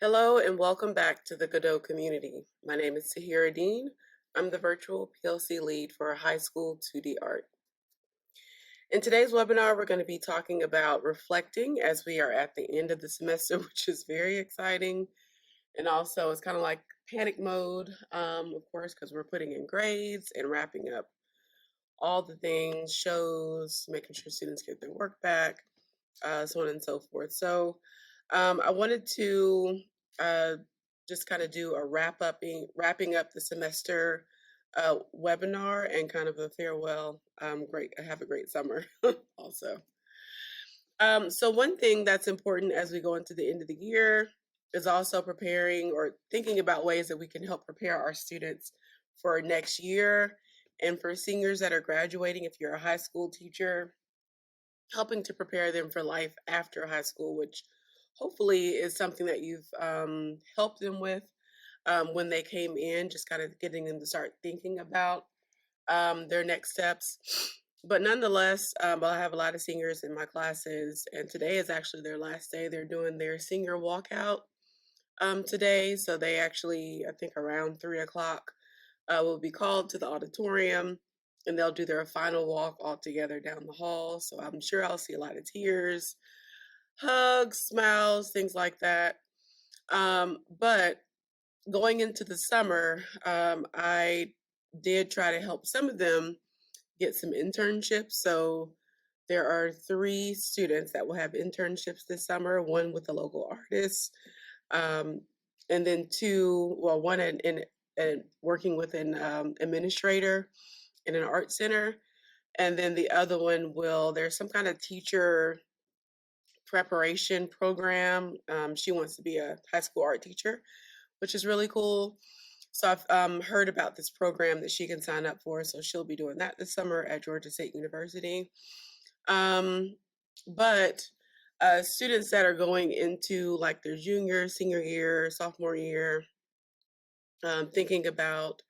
Hello and welcome back to the Godot community. My name is Tahira Dean. I'm the virtual PLC lead for high school 2D art. In today's webinar, we're going to be talking about reflecting as we are at the end of the semester, which is very exciting. And also it's kind of like panic mode, of course, because we're putting in grades and wrapping up all the things, shows, making sure students get their work back, so on and so forth. So I wanted to uh, just kind of do a wrapping up the semester webinar and kind of a farewell. Have a great summer also. So one thing that's important as we go into the end of the year is also preparing or thinking about ways that we can help prepare our students for next year. And for seniors that are graduating, if you're a high school teacher, helping to prepare them for life after high school, which hopefully is something that you've helped them with when they came in, just kind of getting them to start thinking about their next steps. But nonetheless, I have a lot of seniors in my classes, and today is actually their last day. They're doing their senior walkout today. So they actually, I think around 3 o'clock, will be called to the auditorium and they'll do their final walk all together down the hall. So I'm sure I'll see a lot of tears, hugs, smiles, things like that. But going into the summer, I did try to help some of them get some internships. So there are 3 students that will have internships this summer, one with a local artist, and then one in working with an administrator in an art center. And then the other one there's some kind of teacher preparation program. She wants to be a high school art teacher, which is really cool. So I've heard about this program that she can sign up for. So she'll be doing that this summer at Georgia State University. But students that are going into like their junior, senior year, sophomore year, thinking about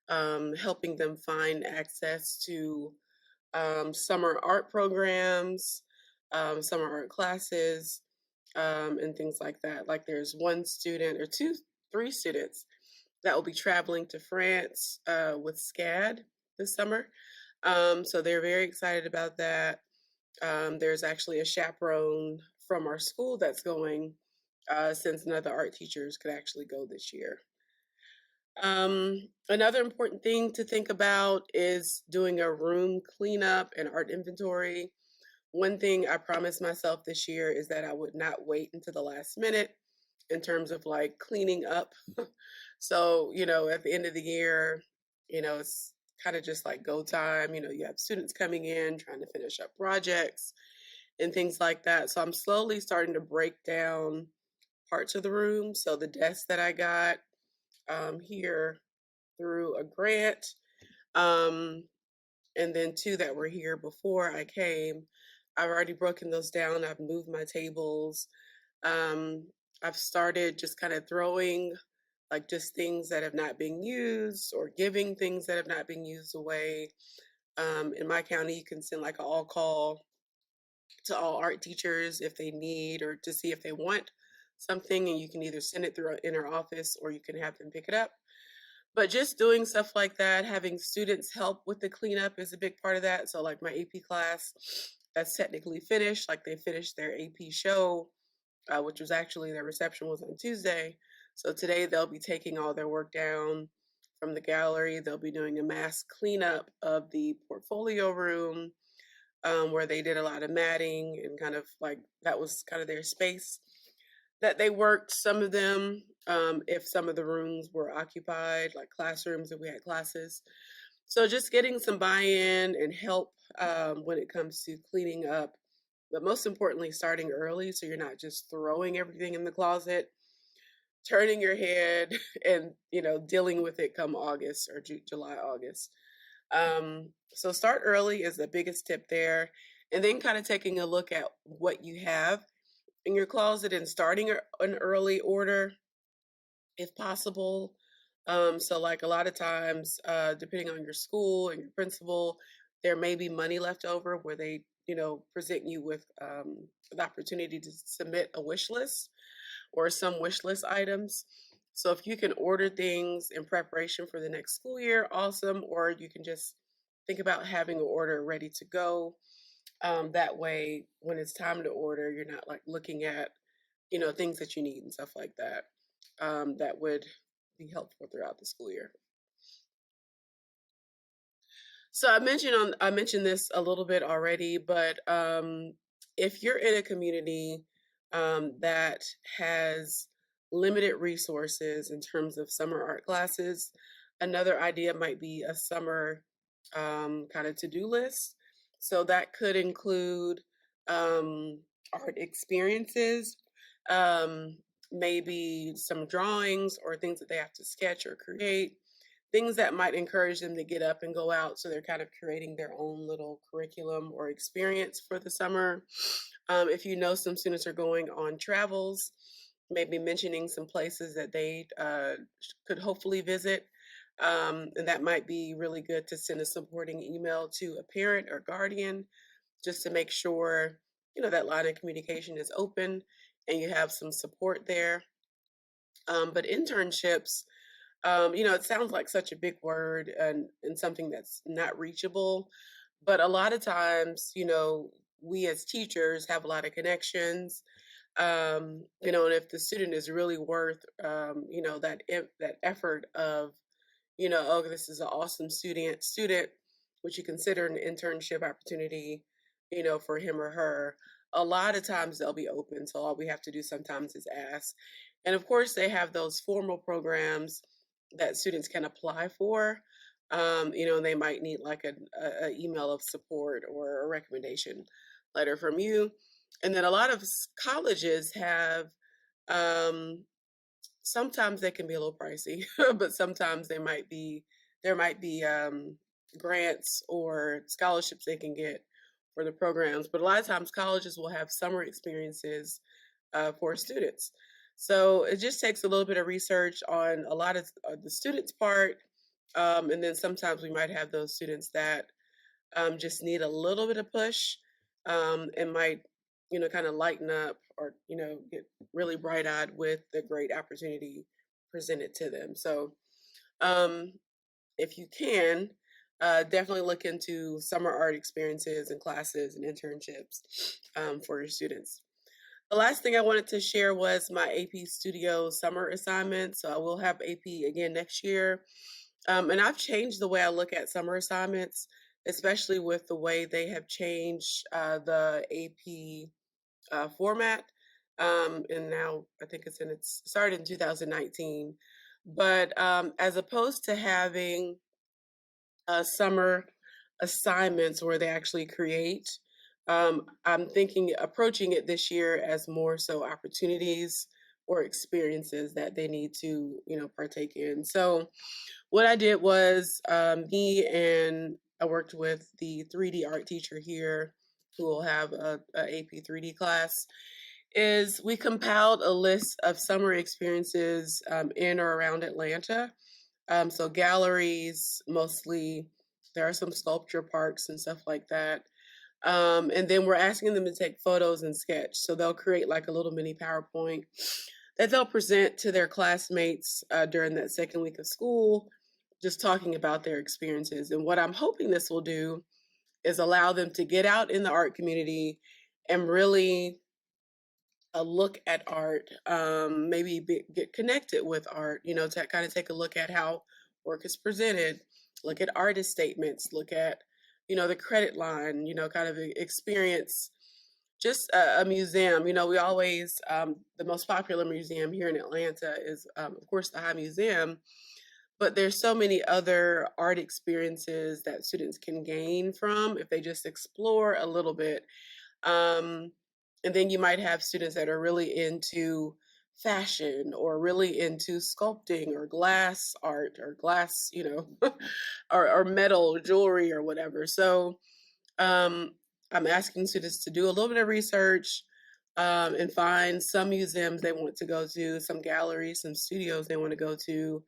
helping them find access to summer art programs, summer art classes, and things like that. Like there's one student or 3 students that will be traveling to France with SCAD this summer. So they're very excited about that. There's actually a chaperone from our school that's going, since none of the art teachers could actually go this year. Another important thing to think about is doing a room cleanup and art inventory. One thing I promised myself this year is that I would not wait until the last minute in terms of like cleaning up. So, at the end of the year, it's kind of just like go time. You have students coming in trying to finish up projects and things like that. So I'm slowly starting to break down parts of the room. So the desk that I got here through a grant, um, and then 2 that were here before I came, I've already broken those down. I've moved my tables. Um, I've started just kind of throwing like just things that have not been used or giving things that have not been used away. In my county, you can send like an all call to all art teachers if they need or to see if they want something, and you can either send it through in our office or you can have them pick it up. But just doing stuff like that, having students help with the cleanup is a big part of that. So like my AP class, that's technically finished. Like they finished their AP show, which was actually their reception was on Tuesday. So today they'll be taking all their work down from the gallery. They'll be doing a mass cleanup of the portfolio room, where they did a lot of matting and kind of like that was kind of their space that they worked. Some of them, if some of the rooms were occupied, like classrooms, if we had classes. So just getting some buy-in and help when it comes to cleaning up, but most importantly, starting early so you're not just throwing everything in the closet, turning your head, and dealing with it come August or July, August. So start early is the biggest tip there, and then kind of taking a look at what you have in your closet and starting an early order if possible. So like a lot of times, depending on your school and your principal, there may be money left over where they, present you with the opportunity to submit a wish list, or some wish list items. So if you can order things in preparation for the next school year, awesome. Or you can just think about having an order ready to go. That way, when it's time to order, you're not like looking at, things that you need and stuff like that. That would be helpful throughout the school year. So I mentioned this a little bit already, but if you're in a community that has limited resources in terms of summer art classes, another idea might be a summer kind of to-do list. So that could include um, art experiences, um, maybe some drawings or things that they have to sketch or create, things that might encourage them to get up and go out. So they're kind of creating their own little curriculum or experience for the summer. If you know some students are going on travels, maybe mentioning some places that they could hopefully visit. And that might be really good to send a supporting email to a parent or guardian just to make sure, that line of communication is open and you have some support there. But internships, it sounds like such a big word and something that's not reachable. But a lot of times, we as teachers have a lot of connections. And if the student is really worth, that effort of, oh, this is an awesome student, would you consider an internship opportunity, for him or her? A lot of times they'll be open. So all we have to do sometimes is ask. And of course, they have those formal programs that students can apply for. They might need like a email of support or a recommendation letter from you. And then a lot of colleges have, um, sometimes they can be a little pricey, but sometimes there might be grants or scholarships they can get for the programs. But a lot of times colleges will have summer experiences for students. So it just takes a little bit of research on a lot of the students' part. And then sometimes we might have those students that just need a little bit of push and might, kind of lighten up or, get really bright eyed with the great opportunity presented to them. So um, if you can, definitely look into summer art experiences and classes and internships for your students. The last thing I wanted to share was my AP Studio summer assignment. So I will have AP again next year. And I've changed the way I look at summer assignments, especially with the way they have changed the AP format. And now I think it's started in 2019. But as opposed to having summer assignments where they actually create, I'm approaching it this year as more so opportunities or experiences that they need to, partake in. So what I did was me and I worked with the 3D art teacher here who will have a AP 3D class, is we compiled a list of summer experiences in or around Atlanta. So galleries, mostly. There are some sculpture parks and stuff like that. And then we're asking them to take photos and sketch. So they'll create like a little mini PowerPoint that they'll present to their classmates during that second week of school, just talking about their experiences. And what I'm hoping this will do is allow them to get out in the art community and really look at art, get connected with art, to kind of take a look at how work is presented, look at artist statements, look at, the credit line, kind of experience just a museum. We always, the most popular museum here in Atlanta is, of course, the High Museum, but there's so many other art experiences that students can gain from if they just explore a little bit. Um, and then you might have students that are really into fashion or really into sculpting or glass art or glass, or metal jewelry or whatever. So um, I'm asking students to do a little bit of research and find some museums they want to go to, some galleries, some studios they want to go to,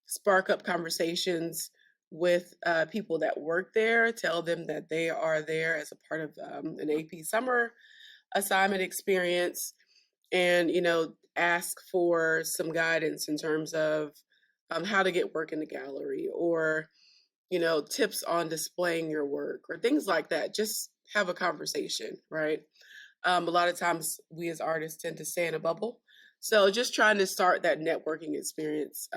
spark up conversations with people that work there, tell them that they are there as a part of an AP summer assignment experience. And, ask for some guidance in terms of how to get work in the gallery, or tips on displaying your work or things like that. Just have a conversation, right? A lot of times we as artists tend to stay in a bubble. So just trying to start that networking experience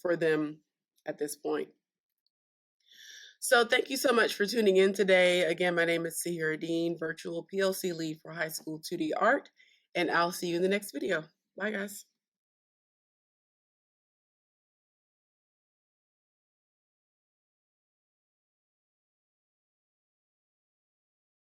for them at this point. So thank you so much for tuning in today. Again, my name is Sahira Dean, Virtual PLC Lead for High School 2D Art, and I'll see you in the next video. Bye, guys.